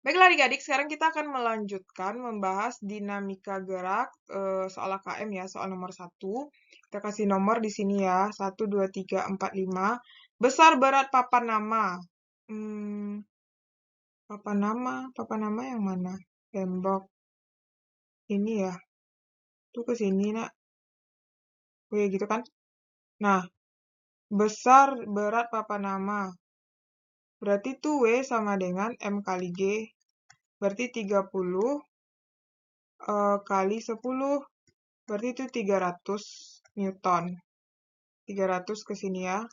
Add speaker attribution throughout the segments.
Speaker 1: Baiklah adik-adik, sekarang kita akan melanjutkan membahas dinamika gerak soal AKM ya, soal nomor 1. Kita kasih nomor di sini ya, 1, 2, 3, 4, 5. Besar berat papan nama. Papan nama yang mana? Tembok. Ini ya, tuh ke sini nak. Oke, gitu kan? Nah, besar berat papan nama. Berarti tuh W sama dengan M kali G. Berarti 30 kali 10. Berarti itu 300 Newton. 300 ke sini ya.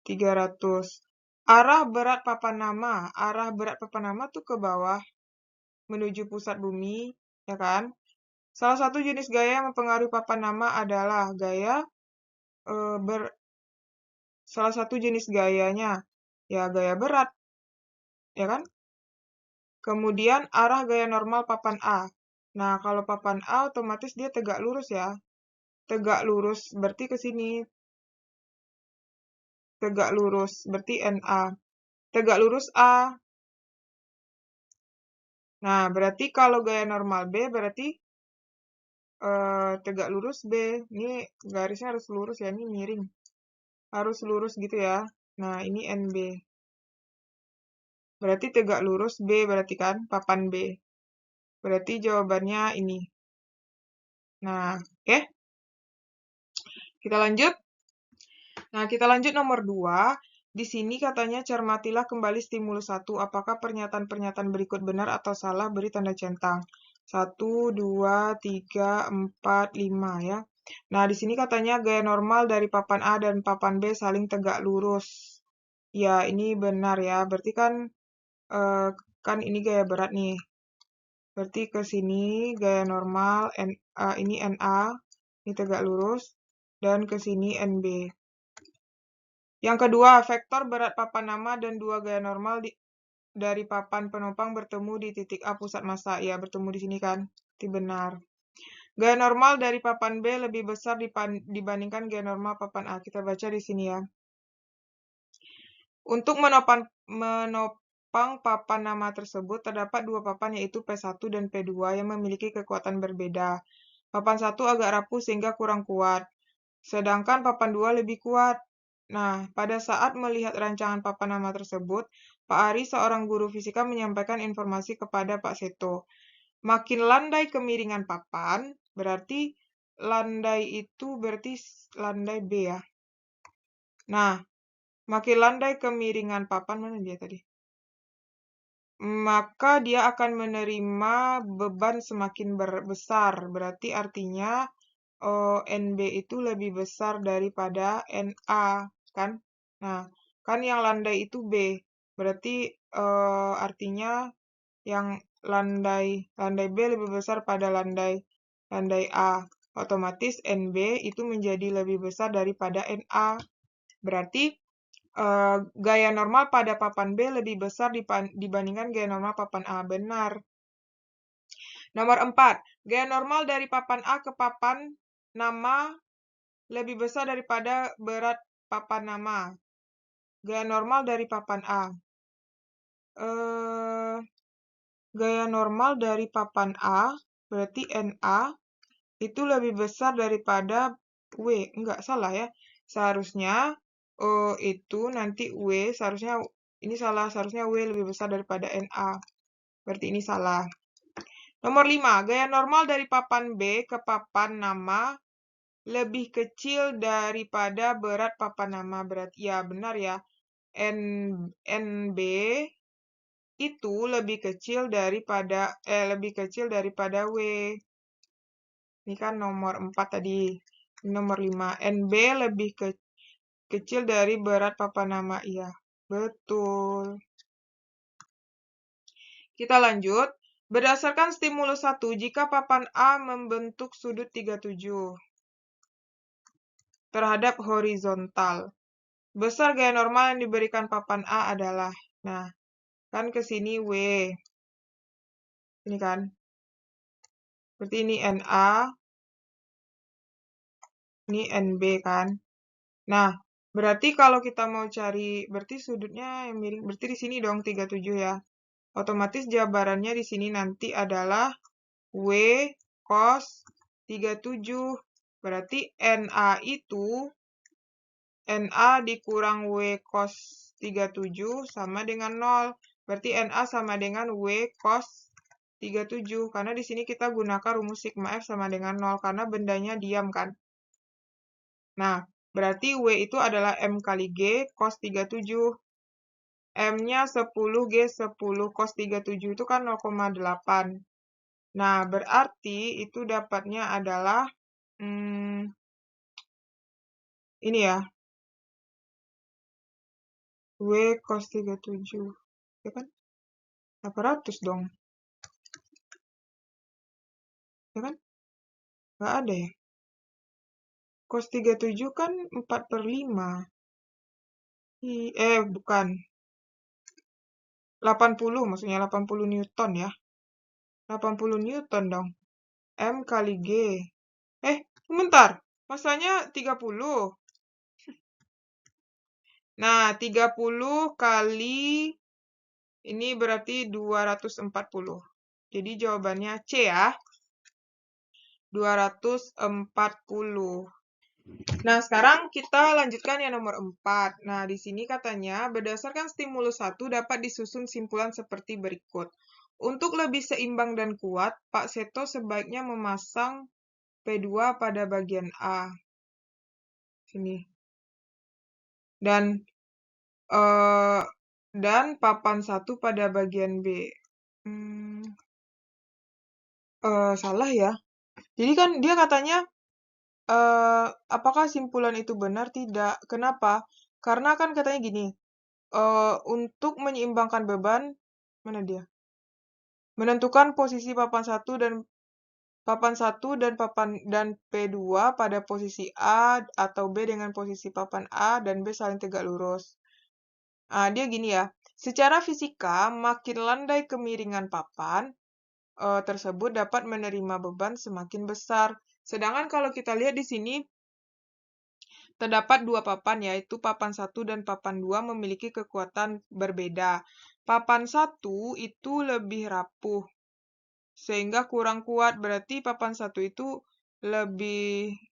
Speaker 1: 300. Arah berat papan nama. Arah berat papan nama tuh ke bawah. Menuju pusat bumi. Ya kan? Salah satu jenis gaya yang mempengaruhi papan nama adalah gaya salah satu jenis gayanya. Ya gaya berat. Ya kan? Kemudian arah gaya normal papan A. Nah, kalau papan A otomatis dia tegak lurus ya. Tegak lurus berarti ke sini. Tegak lurus berarti NA. Tegak lurus A. Nah, berarti kalau gaya normal B berarti tegak lurus B. Ini garisnya harus lurus ya, ini miring. Harus lurus gitu ya. Nah, ini NB. Berarti tegak lurus B berarti kan, papan B. Berarti jawabannya ini. Nah, oke. Kita lanjut. Nah, kita lanjut nomor 2. Di sini katanya cermatilah kembali stimulus 1. Apakah pernyataan-pernyataan berikut benar atau salah? Beri tanda centang. 1, 2, 3, 4, 5 ya. Nah, di sini katanya gaya normal dari papan A dan papan B saling tegak lurus. Ya, ini benar ya. Berarti kan ini gaya berat nih. Berarti ke sini gaya normal, ini NA, ini tegak lurus, dan ke sini NB. Yang kedua, vektor berat papan nama dan dua gaya normal dari papan penopang bertemu di titik A pusat massa. Ya, bertemu di sini kan? Itu benar. Gaya normal dari papan B lebih besar dibandingkan gaya normal papan A. Kita baca di sini ya. Untuk menopang papan nama tersebut, terdapat dua papan yaitu P1 dan P2 yang memiliki kekuatan berbeda. Papan 1 agak rapuh sehingga kurang kuat, sedangkan papan 2 lebih kuat. Nah, pada saat melihat rancangan papan nama tersebut, Pak Ari, seorang guru fisika, menyampaikan informasi kepada Pak Seto. Makin landai kemiringan papan, berarti landai itu berarti landai B ya. Nah, makin landai kemiringan papan, mana dia tadi? Maka dia akan menerima beban semakin besar. Berarti artinya NB itu lebih besar daripada NA, kan? Nah, kan yang landai itu B. Berarti artinya yang landai B lebih besar pada landai A. Otomatis NB itu menjadi lebih besar daripada NA. Berarti gaya normal pada papan B lebih besar dibandingkan gaya normal papan A. Benar. Nomor 4. Gaya normal dari papan A ke papan nama lebih besar daripada berat papan nama. Gaya normal dari papan A. Gaya normal dari papan A, berarti NA, itu lebih besar daripada W. Enggak, salah ya. Seharusnya itu nanti W, ini salah, seharusnya W lebih besar daripada NA. Berarti ini salah. Nomor 5, gaya normal dari papan B ke papan nama lebih kecil daripada berat papan nama. Berarti ya benar ya. NB itu lebih kecil daripada W. Ini kan nomor 4 tadi. Ini nomor 5. NB lebih kecil dari berat papan nama. Iya, betul. Kita lanjut. Berdasarkan stimulus 1, jika papan A membentuk sudut 37 terhadap horizontal, besar gaya normal yang diberikan papan A adalah, nah, kan ke sini W. Ini kan. Berarti ini NA, ini NB kan. Nah, berarti kalau kita mau cari, berarti sudutnya yang miring, berarti di sini dong 37 ya. Otomatis jabarannya di sini nanti adalah W cos 37. Berarti NA itu NA dikurang W cos 37 sama dengan 0. Berarti NA sama dengan W cos 37. Karena di sini kita gunakan rumus sigma F sama dengan 0 karena bendanya diam kan. Nah, berarti W itu adalah M kali G cos 37. M-nya 10 G 10 cos 37 itu kan 0,8. Nah, berarti itu dapatnya adalah ini ya. W cos 37. Ya kan? 800 dong. Ya kan? Nggak ada ya? Cos 37 kan 4/5. Bukan. 80 maksudnya 80 Newton ya. 80 Newton dong. M kali G. Sebentar. Masanya 30. Nah, 30 kali ini berarti 240. Jadi jawabannya C ya. 240. Nah, sekarang kita lanjutkan yang nomor 4. Nah, di sini katanya, berdasarkan stimulus 1 dapat disusun simpulan seperti berikut. Untuk lebih seimbang dan kuat, Pak Seto sebaiknya memasang P2 pada bagian A. Sini. Dan papan 1 pada bagian B. Salah ya. Jadi kan dia katanya, apakah simpulan itu benar? Tidak. Kenapa? Karena kan katanya gini, untuk menyeimbangkan beban, mana dia? Menentukan posisi papan 1 dan P2 pada posisi A atau B dengan posisi papan A dan B saling tegak lurus. Dia gini ya. Secara fisika, makin landai kemiringan papan tersebut dapat menerima beban semakin besar. Sedangkan kalau kita lihat di sini, terdapat dua papan, yaitu papan 1 dan papan 2 memiliki kekuatan berbeda. Papan 1 itu lebih rapuh, sehingga kurang kuat. Berarti papan 1 itu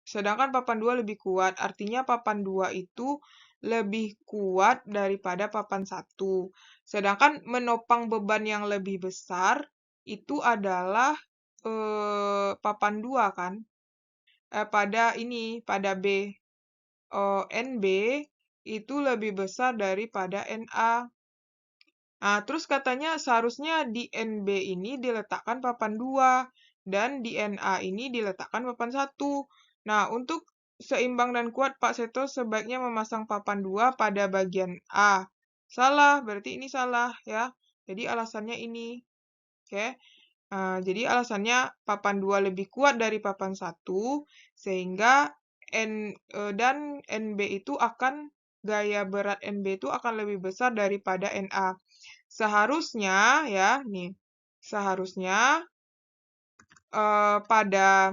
Speaker 1: sedangkan papan 2 lebih kuat. Artinya papan 2 itu lebih kuat daripada papan 1. Sedangkan menopang beban yang lebih besar itu adalah papan 2 kan. Pada B. NB itu lebih besar daripada NA. Nah, terus katanya seharusnya di NB ini diletakkan papan 2 dan di NA ini diletakkan papan 1. Nah, untuk seimbang dan kuat, Pak Seto sebaiknya memasang papan 2 pada bagian A. Salah, berarti ini salah ya. Jadi alasannya ini. Oke. Jadi alasannya papan 2 lebih kuat dari papan 1, sehingga dan NB itu gaya berat NB itu akan lebih besar daripada NA. Seharusnya ya, nih. Seharusnya pada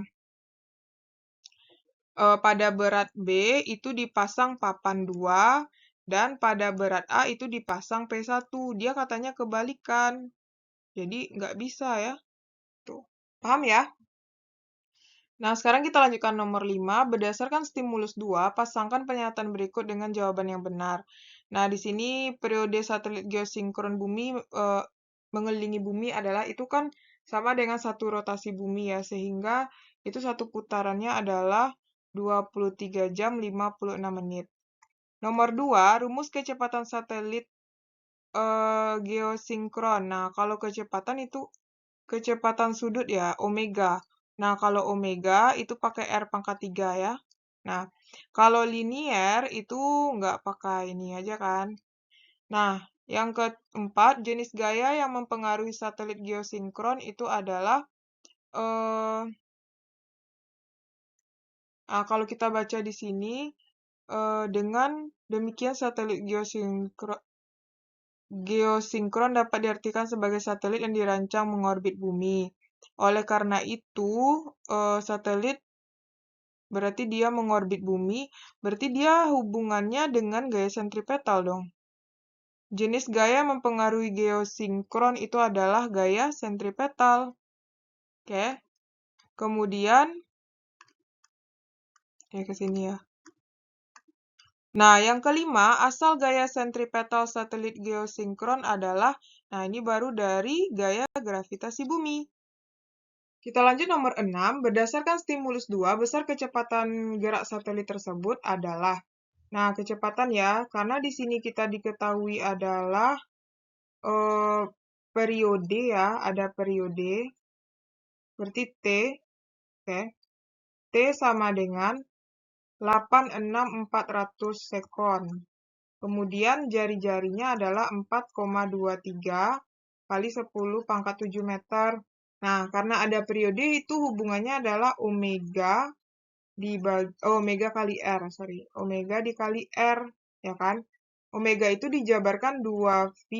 Speaker 1: berat B itu dipasang papan 2 dan pada berat A itu dipasang P1. Dia katanya kebalikan. Jadi nggak bisa ya. Tuh. Paham ya? Nah, sekarang kita lanjutkan nomor 5. Berdasarkan stimulus 2, pasangkan pernyataan berikut dengan jawaban yang benar. Nah, di sini periode satelit geosinkron bumi mengelilingi bumi adalah itu kan sama dengan satu rotasi bumi ya, sehingga itu satu putarannya adalah 23 jam 56 menit. Nomor 2, rumus kecepatan satelit geosinkron. Nah, kalau kecepatan itu kecepatan sudut ya, omega. Nah, kalau omega itu pakai R pangkat 3 ya. Nah, kalau linier itu nggak pakai ini aja kan. Nah, yang keempat, jenis gaya yang mempengaruhi satelit geosinkron itu adalah kalau kita baca di sini, dengan demikian satelit geosinkron dapat diartikan sebagai satelit yang dirancang mengorbit bumi. Oleh karena itu, satelit berarti dia mengorbit bumi, berarti dia hubungannya dengan gaya sentripetal dong. Jenis gaya mempengaruhi geosinkron itu adalah gaya sentripetal. Oke. Kemudian, ke sini ya. Nah, yang kelima, asal gaya sentripetal satelit geosinkron adalah, nah ini baru dari gaya gravitasi bumi. Kita lanjut nomor 6, berdasarkan stimulus 2, besar kecepatan gerak satelit tersebut adalah. Nah, kecepatan ya, karena di sini kita diketahui adalah periode ya, ada periode, berarti T, oke. T sama dengan 86400 sekon. Kemudian jari-jarinya adalah 4,23 kali 10 pangkat 7 meter. Nah, karena ada periode itu hubungannya adalah omega omega kali R, sorry. Omega dikali R, ya kan? Omega itu dijabarkan 2V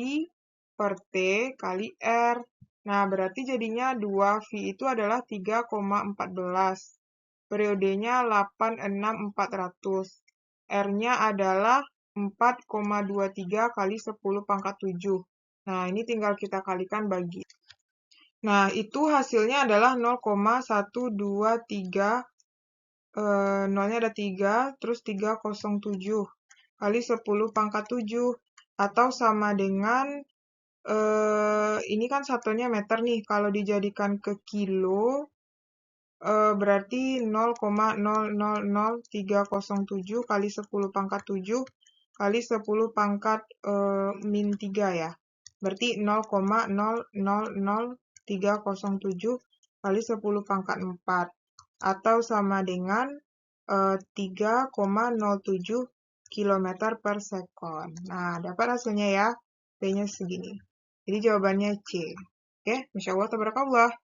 Speaker 1: per T kali R. Nah, berarti jadinya 2V itu adalah 3,14. Periodenya 86400. R-nya adalah 4,23 kali 10 pangkat 7. Nah, ini tinggal kita kalikan bagi. Nah, itu hasilnya adalah 0,123, nolnya ada 3, terus 307 kali 10 pangkat 7. Atau sama dengan, ini kan satunya meter nih, kalau dijadikan ke kilo, berarti 0,000307 kali 10 pangkat 7 kali 10 pangkat min 3 ya. Berarti 0,000307 kali 10 pangkat 4. Atau sama dengan 3,07 km per sekon. Nah, dapat hasilnya ya. P-nya segini. Jadi jawabannya C. Oke, Masya Allah, tabarakallah.